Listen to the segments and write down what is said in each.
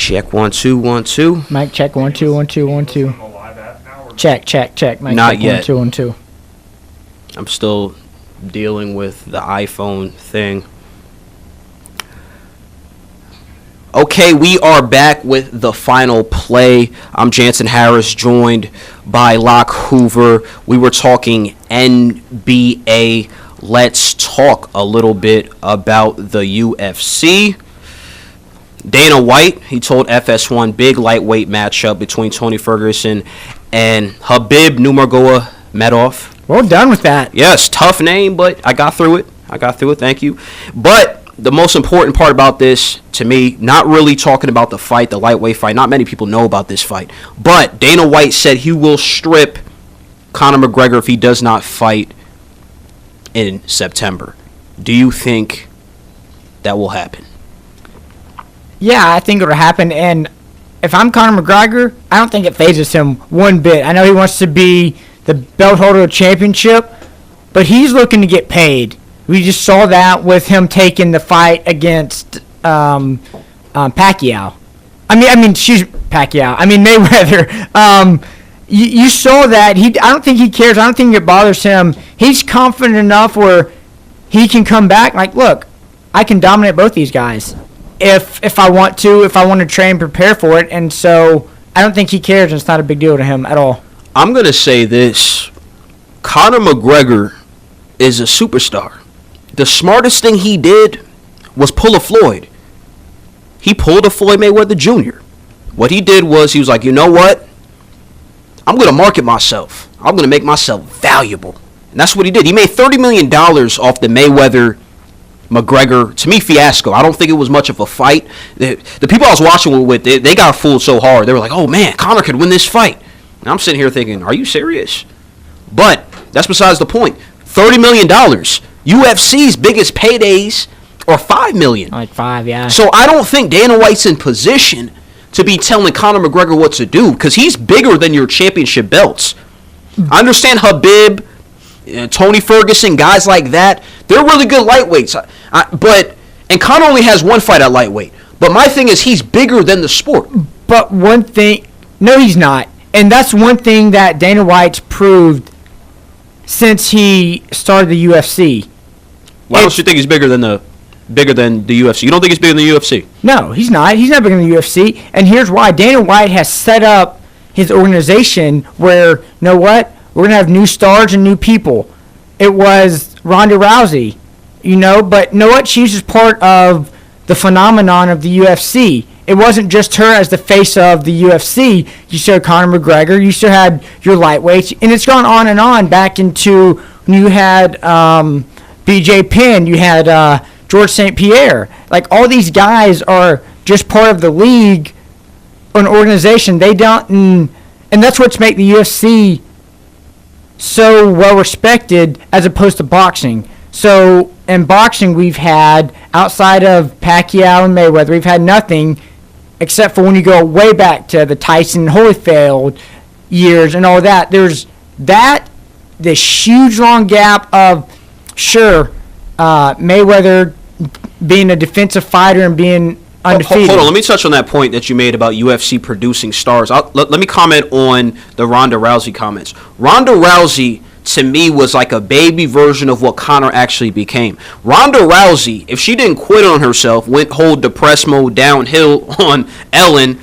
Check 1 2 1 2. Mic check 1 2 1 2 1 2. Check. Mic Not check yet. 1 2 1 2. I'm still dealing with the iPhone thing. Okay, we are back with the final play. I'm Jansen Harris, joined by Locke Hoover. We were talking NBA. Let's talk a little bit about the UFC. Dana White, he told FS1 big lightweight matchup between Tony Ferguson and Khabib Nurmagomedov. Well done with that. Yes, tough name, but I got through it. Thank you. But the most important part about this, to me, not really talking about the fight, the lightweight fight. Not many people know about this fight. But Dana White said he will strip Conor McGregor if he does not fight in September. Do you think that will happen? Yeah, I think it'll happen. And if I'm Conor McGregor, I don't think it phases him one bit. I know he wants to be the belt holder of the championship, but he's looking to get paid. We just saw that with him taking the fight against Pacquiao. Mayweather. You saw that. I don't think he cares. I don't think it bothers him. He's confident enough where he can come back. Like, look, I can dominate both these guys if I want to train and prepare for it. And so I don't think he cares, and it's not a big deal to him at all. I'm going to say this. Conor McGregor is a superstar. The smartest thing he did was pull a Floyd. He pulled a Floyd Mayweather Jr. What he did was he was like, you know what? I'm going to market myself. I'm going to make myself valuable. And that's what he did. He made $30 million off the Mayweather-McGregor, to me, fiasco. I don't think it was much of a fight. The people I was watching with, they got fooled so hard. They were like, oh, man, Conor could win this fight. And I'm sitting here thinking, are you serious? But that's besides the point. $30 million. UFC's biggest paydays are $5 million. Like 5, yeah. So I don't think Dana White's in position to be telling Conor McGregor what to do, because he's bigger than your championship belts. I understand Khabib, Tony Ferguson, guys like that. They're really good lightweights. And Conor only has one fight at lightweight. But my thing is, he's bigger than the sport. But one thing, no, he's not. And that's one thing that Dana White's proved since he started the UFC. Why don't you think he's bigger than the UFC? You don't think he's bigger than the UFC? No, he's not. He's not bigger than the UFC. And here's why. Dana White has set up his organization where, you know what? We're going to have new stars and new people. It was Ronda Rousey, but you know what? She's just part of the phenomenon of the UFC. It wasn't just her as the face of the UFC. You still had Conor McGregor. You still had your lightweights. And it's gone on and on back into when you had BJ Penn. You had George St. Pierre. Like, all these guys are just part of the league, an organization. They don't, and that's what's made the UFC so well respected as opposed to boxing. So in boxing, we've had, outside of Pacquiao and Mayweather, we've had nothing except for when you go way back to the Tyson Holyfield years and all that. There's this huge long gap of, Mayweather being a defensive fighter and being undefeated. Hold on, let me touch on that point that you made about UFC producing stars. Let me comment on the Ronda Rousey comments. Ronda Rousey, to me, was like a baby version of what Conor actually became. Ronda Rousey, if she didn't quit on herself, went whole depressed mode downhill on Ellen,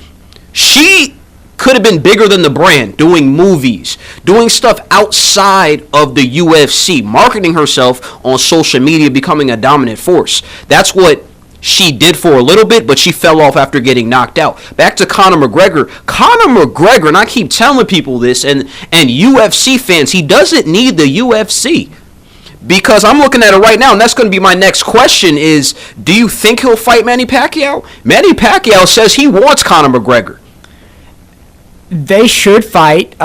she could have been bigger than the brand, doing movies, doing stuff outside of the UFC, marketing herself on social media, becoming a dominant force. That's what she did for a little bit, but she fell off after getting knocked out. Back to Conor McGregor. Conor McGregor, and I keep telling people this, and UFC fans, he doesn't need the UFC. Because I'm looking at it right now, and that's going to be my next question is, do you think he'll fight Manny Pacquiao? Manny Pacquiao says he wants Conor McGregor. They should fight.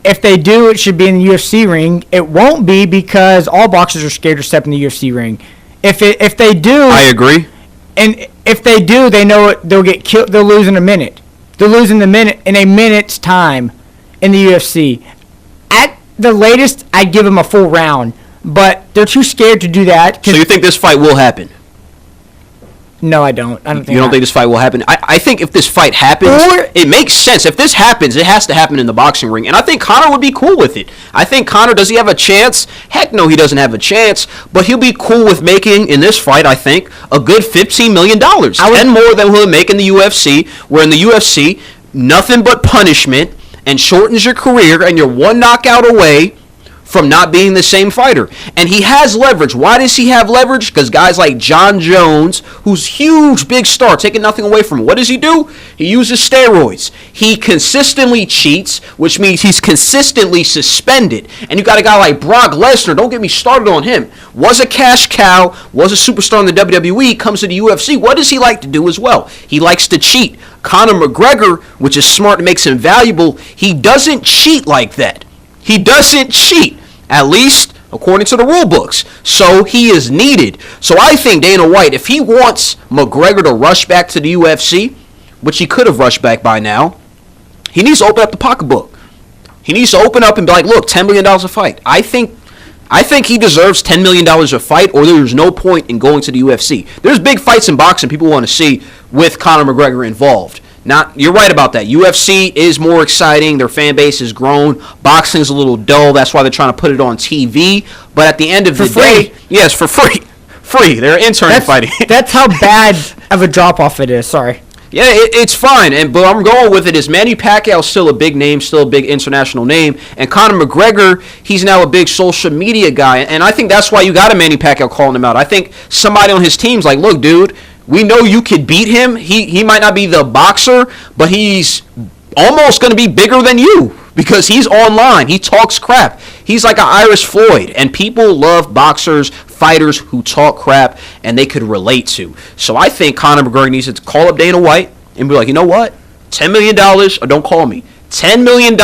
If they do, it should be in the UFC ring. It won't be because all boxers are scared to step in the UFC ring. If they do, I agree. And if they do, they know they'll get killed. They'll lose in a minute. They'll lose in a minute's time in the UFC. At the latest, I'd give them a full round, but they're too scared to do that. So you think this fight will happen? No, I don't. I don't think. You don't think this fight will happen? I think if this fight happens, it makes sense. If this happens, it has to happen in the boxing ring. And I think Conor would be cool with it. I think Conor, does he have a chance? Heck no, he doesn't have a chance. But he'll be cool with making, in this fight, I think, a good $15 million. 10 more than he'll make in the UFC, where in the UFC, nothing but punishment and shortens your career, and you're one knockout away from not being the same fighter. And he has leverage. Why does he have leverage? Because guys like John Jones, who's huge, big star, taking nothing away from him. What does he do? He uses steroids. He consistently cheats, which means he's consistently suspended. And you got a guy like Brock Lesnar, don't get me started on him, was a cash cow, was a superstar in the WWE, comes to the UFC. What does he like to do as well? He likes to cheat. Conor McGregor, which is smart and makes him valuable, he doesn't cheat like that. He doesn't cheat, at least according to the rule books. So he is needed. So I think Dana White, if he wants McGregor to rush back to the UFC, which he could have rushed back by now, he needs to open up the pocketbook. He needs to open up and be like, look, $10 million a fight. I think he deserves $10 million a fight, or there's no point in going to the UFC. There's big fights in boxing people want to see with Conor McGregor involved. You're right about that. UFC is more exciting. Their fan base has grown. Boxing is a little dull. That's why they're trying to put it on TV. But at the end of the day, yes, for free. Free. They're interning fighting. That's how bad of a drop-off it is. Sorry. Yeah, it's fine. But I'm going with it is Manny Pacquiao's still a big name, still a big international name. And Conor McGregor, he's now a big social media guy. And I think that's why you got a Manny Pacquiao calling him out. I think somebody on his team's like, look, dude, we know you could beat him. He might not be the boxer, but he's almost going to be bigger than you because he's online. He talks crap. He's like an Irish Floyd, and people love boxers, fighters who talk crap and they could relate to. So I think Conor McGregor needs to call up Dana White and be like, you know what? $10 million or don't call me. $10 million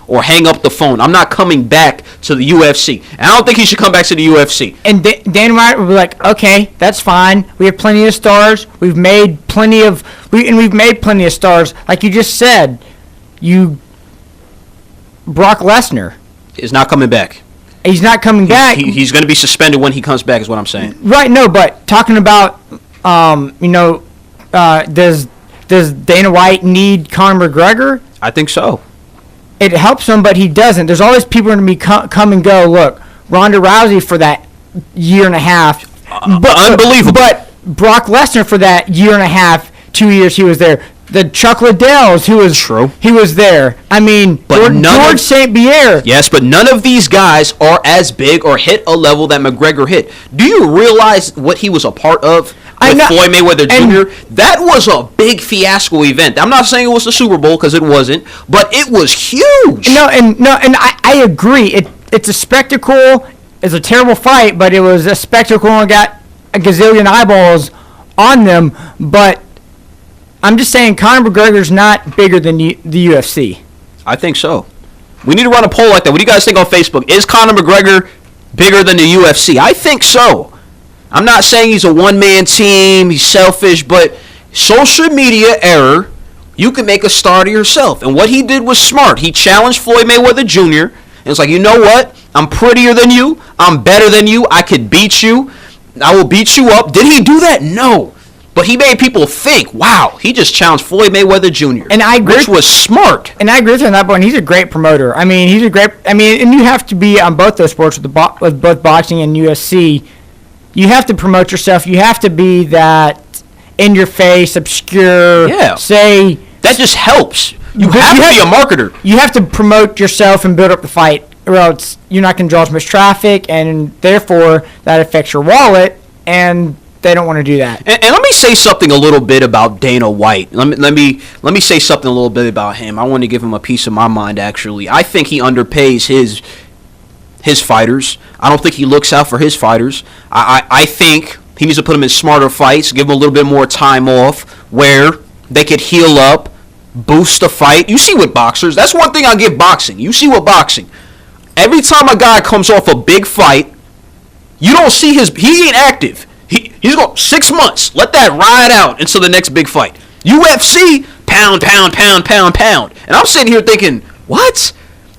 or hang up the phone. I'm not coming back to the UFC. And I don't think he should come back to the UFC. And Dana White will be like, okay, that's fine. We have plenty of stars. We've made plenty of stars. Like you just said, Brock Lesnar is not coming back. He's not coming back. He's going to be suspended when he comes back is what I'm saying. Right, no, but talking about, does Dana White need Conor McGregor? I think so. It helps him, but he doesn't. There's always people going to be come and go. Look, Ronda Rousey for that year and a half. Unbelievable. But Brock Lesnar for that year and a half, 2 years he was there. The Chuck Liddells, he was there. I mean, George St. Pierre. Yes, but none of these guys are as big or hit a level that McGregor hit. Do you realize what he was a part of with Floyd Mayweather Jr.? That was a big fiasco event. I'm not saying it was the Super Bowl because it wasn't, but it was huge. I agree. It's a spectacle. It's a terrible fight, but it was a spectacle and got a gazillion eyeballs on them. But I'm just saying Conor McGregor's not bigger than the UFC. I think so. We need to run a poll like that. What do you guys think on Facebook? Is Conor McGregor bigger than the UFC? I think so. I'm not saying he's a one-man team, he's selfish, but social media era, you can make a star to yourself. And what he did was smart. He challenged Floyd Mayweather Jr. and it's like, you know what? I'm prettier than you. I'm better than you. I could beat you. I will beat you up. Did he do that? No. But he made people think, wow, he just challenged Floyd Mayweather Jr. And I agree, which was smart. And I agree with him on that point. He's a great promoter. I mean, and you have to be on both those sports with both boxing and UFC. You have to promote yourself. You have to be that in your face, obscure. Yeah. Say that just helps. You have to be a marketer. You have to promote yourself and build up the fight, or else you're not going to draw as much traffic, and therefore that affects your wallet. And they don't want to do that. And let me say something a little bit about Dana White. Let me say something a little bit about him. I want to give him a piece of my mind, actually. I think he underpays his fighters. I don't think he looks out for his fighters. I think he needs to put them in smarter fights, give them a little bit more time off where they could heal up, boost the fight. You see with boxers, that's one thing I give boxing. You see with boxing, every time a guy comes off a big fight, you don't see he ain't active. He's going 6 months. Let that ride out until the next big fight. UFC, pound. And I'm sitting here thinking, what?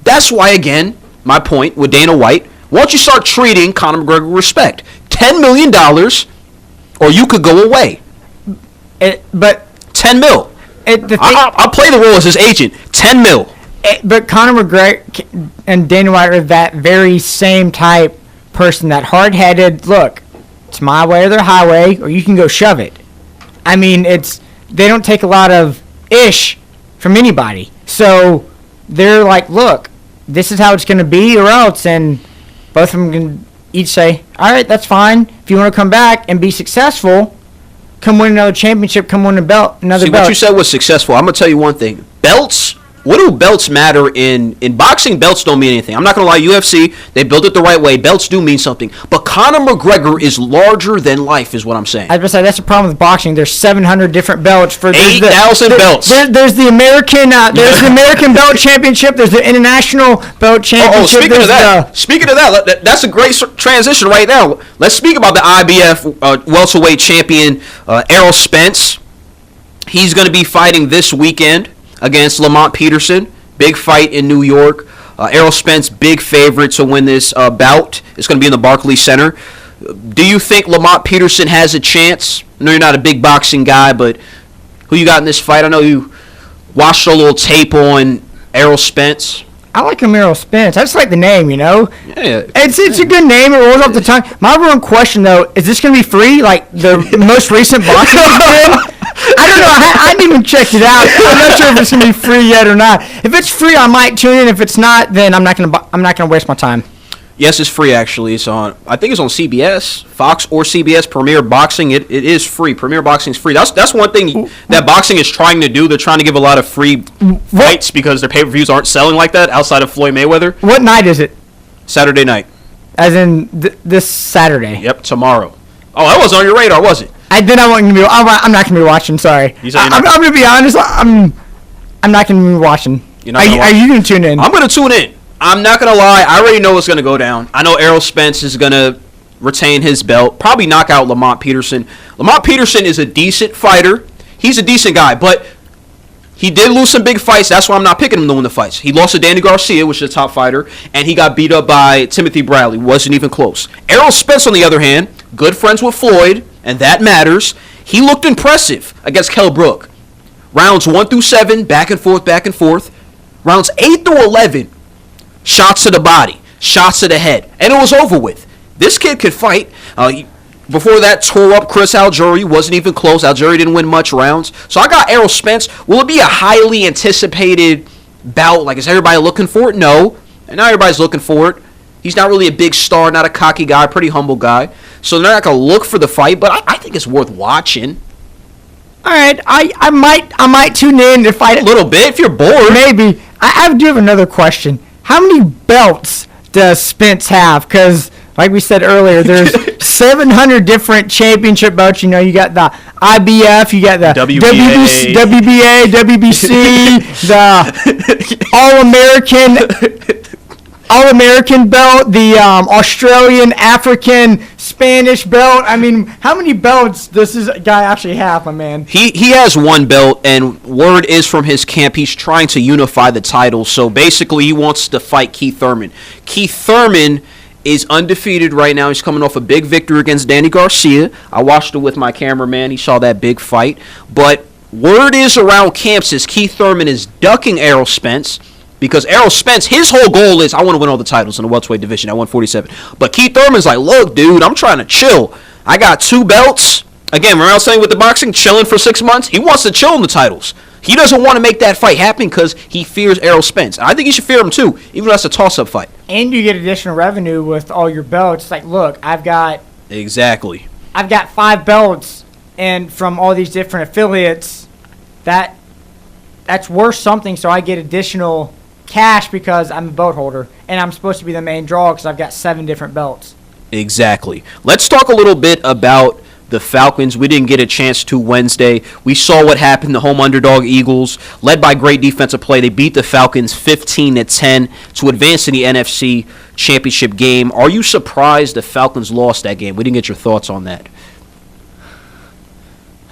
That's why, again, my point with Dana White, once you start treating Conor McGregor with respect, $10 million, or you could go away. But 10 mil. I'll play the role as his agent. 10 mil. But Conor McGregor and Dana White are that very same type person, that hard-headed, look, it's my way or the highway, or you can go shove it. I mean, they don't take a lot of ish from anybody. So they're like, look, this is how it's going to be or else. And both of them can each say, all right, that's fine. If you want to come back and be successful, come win another championship, come win another belt. What you said was successful. I'm going to tell you one thing. Belts, what do belts matter in boxing? Belts don't mean anything. I'm not going to lie, UFC, they built it the right way. Belts do mean something. But Conor McGregor is larger than life is what I'm saying. I was going to say, that's the problem with boxing. There's 700 different belts. For 8,000 belts. There's the American belt championship. There's the international belt championship. Speaking of that, that's a great transition right now. Let's speak about the IBF welterweight champion, Errol Spence. He's going to be fighting this weekend against Lamont Peterson. Big fight in New York. Errol Spence, big favorite to win this bout. It's going to be in the Barclays Center. Do you think Lamont Peterson has a chance? I know you're not a big boxing guy, but who you got in this fight? I know you watched a little tape on Errol Spence. I like Errol Spence. I just like the name, Yeah. It's a good name. It rolls off the tongue. My one question, though, is this going to be free, like the most recent boxing game? I don't know. I didn't even check it out. I'm not sure if it's gonna be free yet or not. If it's free, I might tune in. If it's not, then I'm not gonna waste my time. Yes, it's free actually. It's on. I think it's on CBS, Fox or CBS Premier Boxing. It is free. Premier Boxing is free. That's one thing that boxing is trying to do. They're trying to give a lot of free fights because their pay-per-views aren't selling like that outside of Floyd Mayweather. What night is it? Saturday night. As in this Saturday. Yep, tomorrow. Oh, that wasn't on your radar, was it? I'm not gonna be watching. Sorry. I'm gonna be honest. I'm not gonna be watching. Are you gonna tune in? I'm gonna tune in. I'm not gonna lie. I already know what's gonna go down. I know Errol Spence is gonna retain his belt. Probably knock out Lamont Peterson. Lamont Peterson is a decent fighter. He's a decent guy, but he did lose some big fights. That's why I'm not picking him to win the fights. He lost to Danny Garcia, which is a top fighter, and he got beat up by Timothy Bradley. Wasn't even close. Errol Spence, on the other hand, good friends with Floyd, and that matters. He looked impressive against Kell Brook. Rounds 1 through 7, back and forth, back and forth. Rounds 8 through 11, shots to the body, shots to the head, and it was over with. This kid could fight. Before that, tore up Chris Algieri. Wasn't even close. Algieri didn't win much rounds. So I got Errol Spence. Will it be a highly anticipated bout? Like, is everybody looking for it? No. And now everybody's looking for it. He's not really a big star, not a cocky guy, pretty humble guy. So they're not going to look for the fight, but I think it's worth watching. All right, I might tune in if I... A little bit, if you're bored. Maybe. I do have another question. How many belts does Spence have? Because, like we said earlier, there's 700 different championship belts. You know, you got the IBF, you got the WBA, WBC, the All-American belt, the Australian, African, Spanish belt. I mean, how many belts does this guy actually have, my man? He has one belt, and word is from his camp he's trying to unify the titles. So basically, he wants to fight Keith Thurman. Keith Thurman is undefeated right now. He's coming off a big victory against Danny Garcia. I watched it with my cameraman. He saw that big fight. But word is around camps is Keith Thurman is ducking Errol Spence. Because Errol Spence, his whole goal is, I want to win all the titles in the welterweight division at 147. But Keith Thurman's like, look, dude, I'm trying to chill. I got 2 belts. Again, remember I was saying with the boxing, chilling for 6 months? He wants to chill in the titles. He doesn't want to make that fight happen because he fears Errol Spence. And I think he should fear him too, even though that's a toss-up fight. And you get additional revenue with all your belts. Like, look, I've got 5 belts, and from all these different affiliates, that's worth something, so I get additional cash because I'm a belt holder, and I'm supposed to be the main draw because I've got 7 different belts. Exactly. Let's talk a little bit about the Falcons. We didn't get a chance to Wednesday. We saw what happened. The home underdog Eagles, led by great defensive play, they beat the Falcons 15-10 to advance to the NFC Championship game. Are you surprised the Falcons lost that game? We didn't get your thoughts on that.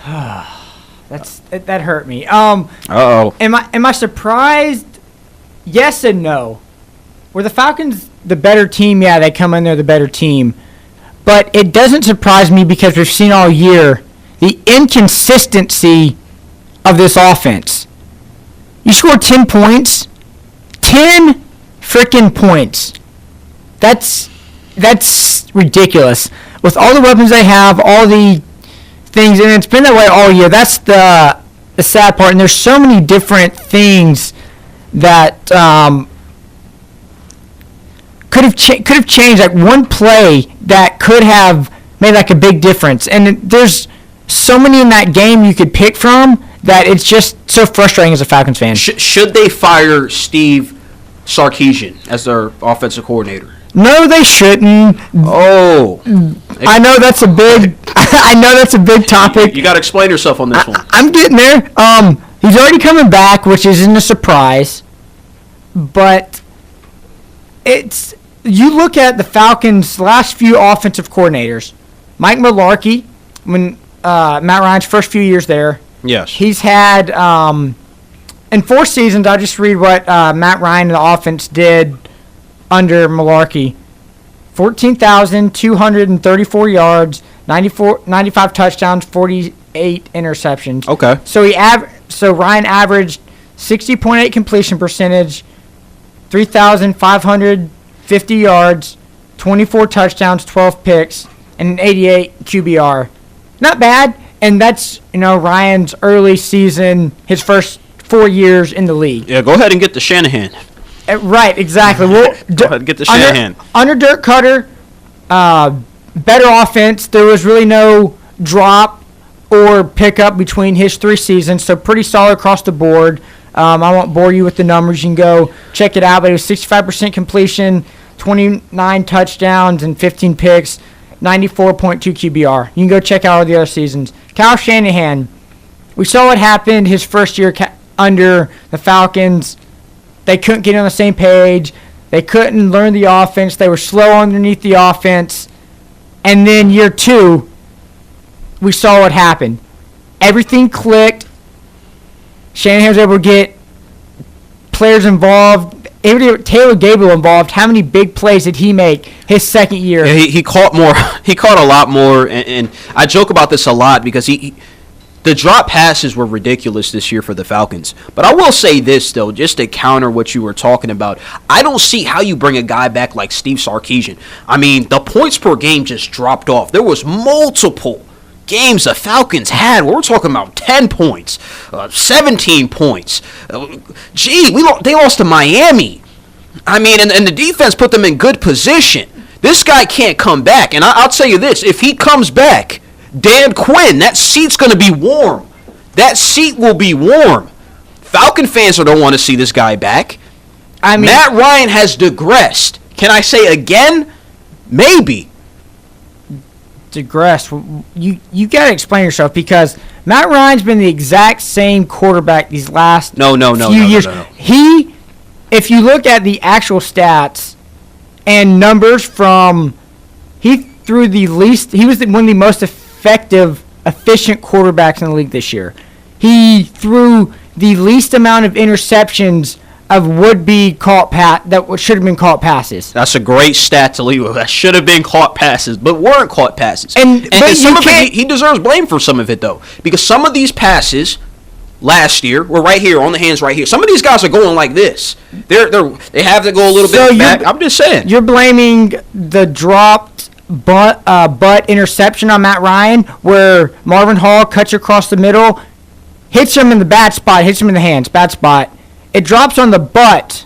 That hurt me. Uh-oh. Am I surprised? Yes and no. Were the Falcons the better team? Yeah, they come in there the better team. But it doesn't surprise me because we've seen all year the inconsistency of this offense. You scored 10 points. 10 freaking points. That's ridiculous. With all the weapons they have, all the things, and it's been that way all year. That's the sad part. And there's so many different things that could have changed. Like one play that could have made like a big difference. And there's so many in that game you could pick from that it's just so frustrating as a Falcons fan. Should they fire Steve Sarkisian as their offensive coordinator? No, they shouldn't. Oh, I know that's a big. I know that's a big topic. You got to explain yourself on this one. I'm getting there. He's already coming back, which isn't a surprise. But it's you look at the Falcons' last few offensive coordinators. Mike Mularkey, when Matt Ryan's first few years there. Yes. He's had in 4 seasons. I'll just read what Matt Ryan and the offense did under Mularkey. 14,234 yards, 95 touchdowns, 48 interceptions. Okay. So Ryan averaged 60.8 completion percentage, 3,550 yards, 24 touchdowns, 12 picks, and an 88 QBR. Not bad, and that's Ryan's early season, his first 4 years in the league. Yeah, go ahead and get the Shanahan. Right, exactly. Well, Go ahead and get the Shanahan. Under Dirk Cutter, better offense. There was really no drop or pickup between his 3 seasons, so pretty solid across the board. I won't bore you with the numbers. You can go check it out, but it was 65% completion, 29 touchdowns, and 15 picks, 94.2 QBR. You can go check out all the other seasons. Kyle Shanahan, we saw what happened his first year under the Falcons. They couldn't get on the same page. They couldn't learn the offense. They were slow underneath the offense. And then year 2, we saw what happened. Everything clicked. Shanahan was able to get players involved. Taylor Gabriel involved. How many big plays did he make his second year? Yeah, he caught more. He caught a lot more. And I joke about this a lot because the drop passes were ridiculous this year for the Falcons. But I will say this, though, just to counter what you were talking about. I don't see how you bring a guy back like Steve Sarkisian. I mean, the points per game just dropped off. There was multiple games the Falcons had. We're talking about 10 points, 17 points. They lost to Miami. I mean, and the defense put them in good position. This guy can't come back. And I'll tell you this, if he comes back, Dan Quinn, that seat's going to be warm. That seat will be warm. Falcon fans don't want to see this guy back. I mean, Matt Ryan has digressed. Can I say again? Maybe. Digressed. You got to explain yourself because Matt Ryan's been the exact same quarterback these last few years. No. If you look at the actual stats and numbers from, he was one of the most efficient quarterbacks in the league this year. He threw the least amount of interceptions of would-be caught that should have been caught passes. That's a great stat to leave with. That should have been caught passes, but weren't caught passes. And some of it, he deserves blame for some of it, though, because some of these passes last year were right here on the hands right here. Some of these guys are going like this. They have to go a little bit back. I'm just saying. You're blaming the dropped butt interception on Matt Ryan, where Marvin Hall cuts across the middle, hits him in the bad spot, hits him in the hands, bad spot. It drops on the butt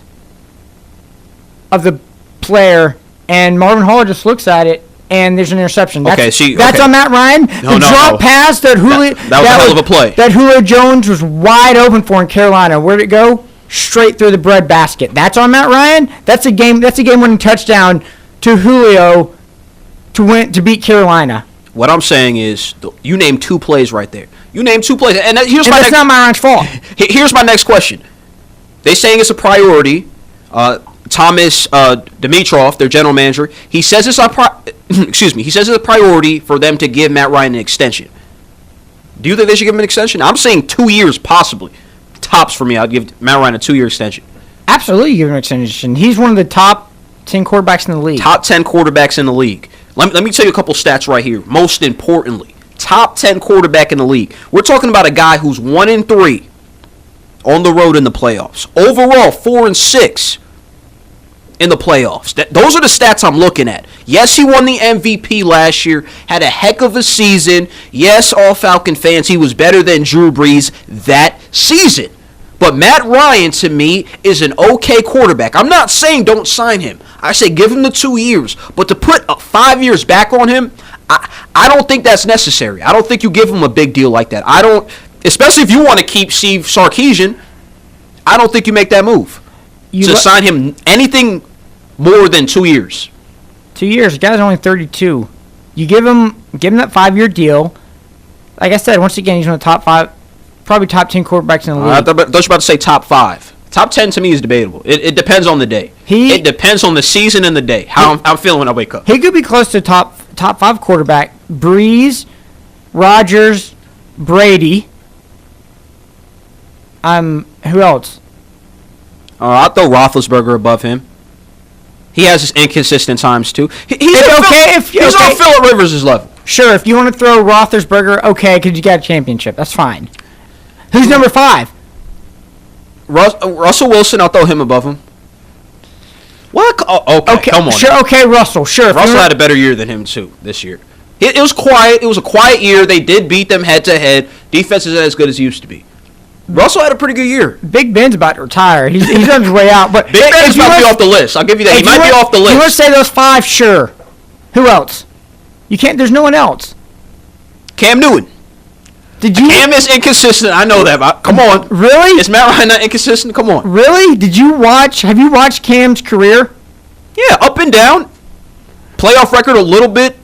of the player, and Marvin Hall just looks at it, and there's an interception. That's on Matt Ryan. The drop pass that Julio... That was a hell of a play. That Julio Jones was wide open for in Carolina. Where'd it go? Straight through the bread basket. That's on Matt Ryan. That's a game-winning touchdown to Julio to beat Carolina. What I'm saying is, you named 2 plays right there. You named 2 plays, and that's not Matt Ryan's fault. Here's my next question. They saying it's a priority. Thomas Dimitroff, their general manager, he says it's a priority for them to give Matt Ryan an extension. Do you think they should give him an extension? I'm saying 2 years, possibly. Tops for me. I'd give Matt Ryan a 2-year extension. Absolutely give him an extension. He's one of the top 10 quarterbacks in the league. Top 10 quarterbacks in the league. Let me tell you a couple stats right here. Most importantly, Top 10 quarterback in the league. We're talking about a guy who's 1-3 on the road in the playoffs. Overall, 4-6 in the playoffs. Those are the stats I'm looking at. Yes, he won the MVP last year, had a heck of a season. Yes, all Falcon fans, he was better than Drew Brees that season. But Matt Ryan, to me, is an okay quarterback. I'm not saying don't sign him. I say give him the 2 years. But to put 5 years back on him, I don't think that's necessary. I don't think you give him a big deal like that. I don't, especially if you want to keep Steve Sarkisian, I don't think you make that move. Sign him anything more than 2 years. 2 years. The guy's only 32. You give him that 5-year deal. Like I said, once again, he's one of the top 5, probably top 10 quarterbacks in the league. I thought you were about to say top 5. Top 10 to me is debatable. It depends on the day. It depends on the season and the day. How I'm feeling when I wake up. He could be close to top 5 quarterback. Breeze, Rodgers, Brady. Who else? I'll throw Roethlisberger above him. He has his inconsistent times too. He's on Phillip Rivers' level. Sure, if you want to throw Roethlisberger, okay, because you got a championship. That's fine. Who's number 5? Russell Wilson, I'll throw him above him. What? Oh, okay, come on. Sure, okay, Russell. Sure. Russell had a better year than him too this year. It was quiet. It was a quiet year. They did beat them head to head. Defense isn't as good as it used to be. Russell had a pretty good year. Big Ben's about to retire. He's on his way out. But Big Ben's about to be off the list. I'll give you that. He might be off the list. You want to say those 5? Sure. Who else? You can't. There's no one else. Cam Newton. Cam is inconsistent. I know that. But come on. Really? Is Matt Ryan not inconsistent? Come on. Really? Have you watched Cam's career? Yeah, up and down. Playoff record a little bit.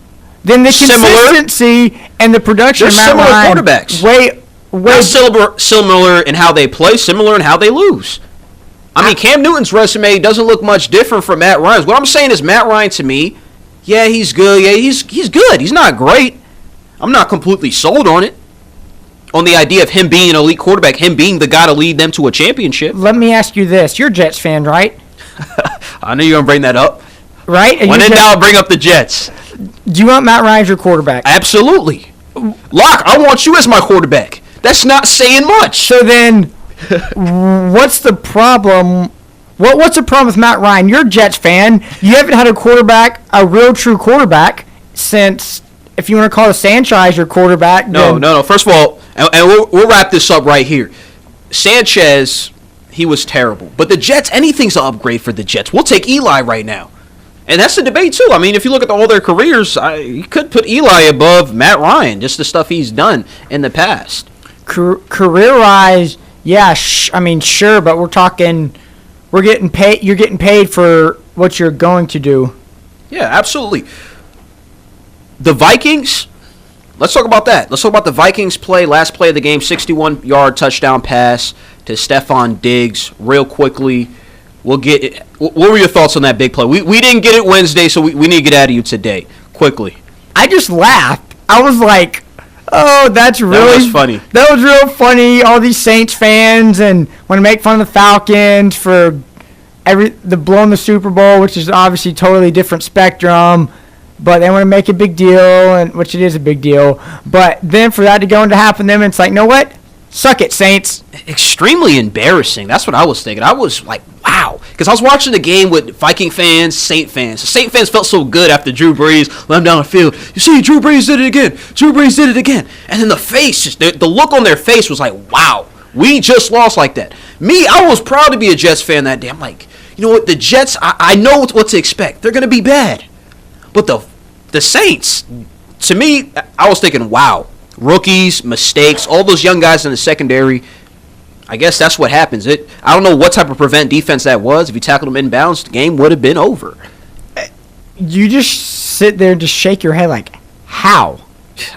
Then the consistency and the production of Matt Ryan. They're similar quarterbacks. Way similar in how they play, similar in how they lose. I mean, Cam Newton's resume doesn't look much different from Matt Ryan's. What I'm saying is Matt Ryan, to me, yeah, he's good. Yeah, he's good. He's not great. I'm not completely sold on it. On the idea of him being an elite quarterback, him being the guy to lead them to a championship. Let me ask you this. You're a Jets fan, right? I knew you were going to bring that up. Right? When in doubt, bring up the Jets. Do you want Matt Ryan as your quarterback? Absolutely. Locke, I want you as my quarterback. That's not saying much. So then, what's the problem? What's the problem with Matt Ryan? You're a Jets fan. You haven't had a real true quarterback since, if you want to call Sanchez your quarterback. No. First of all, and we'll wrap this up right here. Sanchez, he was terrible. But the Jets, anything's an upgrade for the Jets. We'll take Eli right now. And that's the debate, too. I mean, if you look at all their careers, you could put Eli above Matt Ryan, just the stuff he's done in the past. Career-wise, yeah, sure, but we're getting paid. You're getting paid for what you're going to do. Yeah, absolutely. The Vikings, let's talk about that. Let's talk about the Vikings last play of the game, 61-yard touchdown pass to Stephon Diggs real quickly. What were your thoughts on that big play? We didn't get it Wednesday, so we need to get out of you today, quickly. I just laughed. I was like, oh, that was funny. That was real funny. All these Saints fans and want to make fun of the Falcons for the blowing the Super Bowl, which is obviously totally different spectrum. But they want to make a big deal, which it is a big deal. But then for that to go into happen to them, it's like, know what? Suck it, Saints. Extremely embarrassing. That's what I was thinking. I was like, wow. Because I was watching the game with Viking fans, Saint fans. The Saint fans felt so good after Drew Brees let them down the field. You see, Drew Brees did it again. Drew Brees did it again. And then the look on their face was like, wow, we just lost like that. Me, I was proud to be a Jets fan that day. I'm like, you know what, the Jets, I know what to expect. They're going to be bad. But the Saints, to me, I was thinking, wow. Rookies, mistakes, all those young guys in the secondary. I guess that's what happens. I don't know what type of prevent defense that was. If you tackled them inbounds, the game would have been over. You just sit there and just shake your head like, how?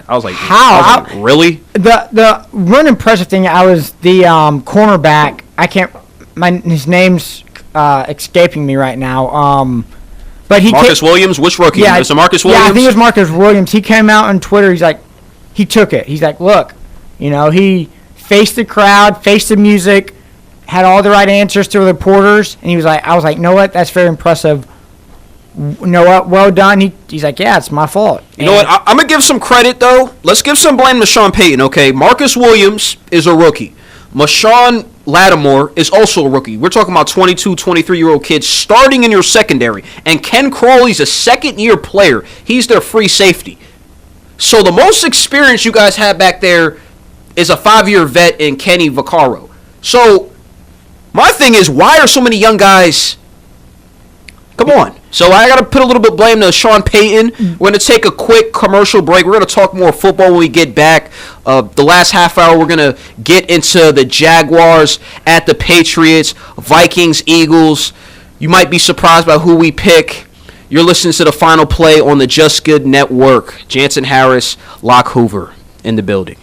I was like, how? Really? The one impressive thing, I was the cornerback. His name's escaping me right now. But Marcus Williams? Which rookie? Yeah, is it Marcus Williams? Yeah, I think it was Marcus Williams. He came out on Twitter. He's like, he took it. He's like, look, he faced the crowd, faced the music, had all the right answers to the reporters, and I was like, you know what? That's very impressive. you know what? Well done. He's like, yeah, it's my fault. You know what? I'm going to give some credit, though. Let's give some blame to Sean Payton, okay? Marcus Williams is a rookie. Marshawn Lattimore is also a rookie. We're talking about 22, 23-year-old kids starting in your secondary. And Ken Crawley's a second-year player. He's their free safety. So the most experience you guys have back there is a 5-year vet in Kenny Vaccaro. So my thing is, why are so many young guys... Come on. So I got to put a little bit of blame to Sean Payton. We're going to take a quick commercial break. We're going to talk more football when we get back. The last half hour, we're going to get into the Jaguars at the Patriots, Vikings, Eagles. You might be surprised by who we pick. You're listening to the Final Play on the Just Good Network. Jansen Harris, Locke Hoover in the building.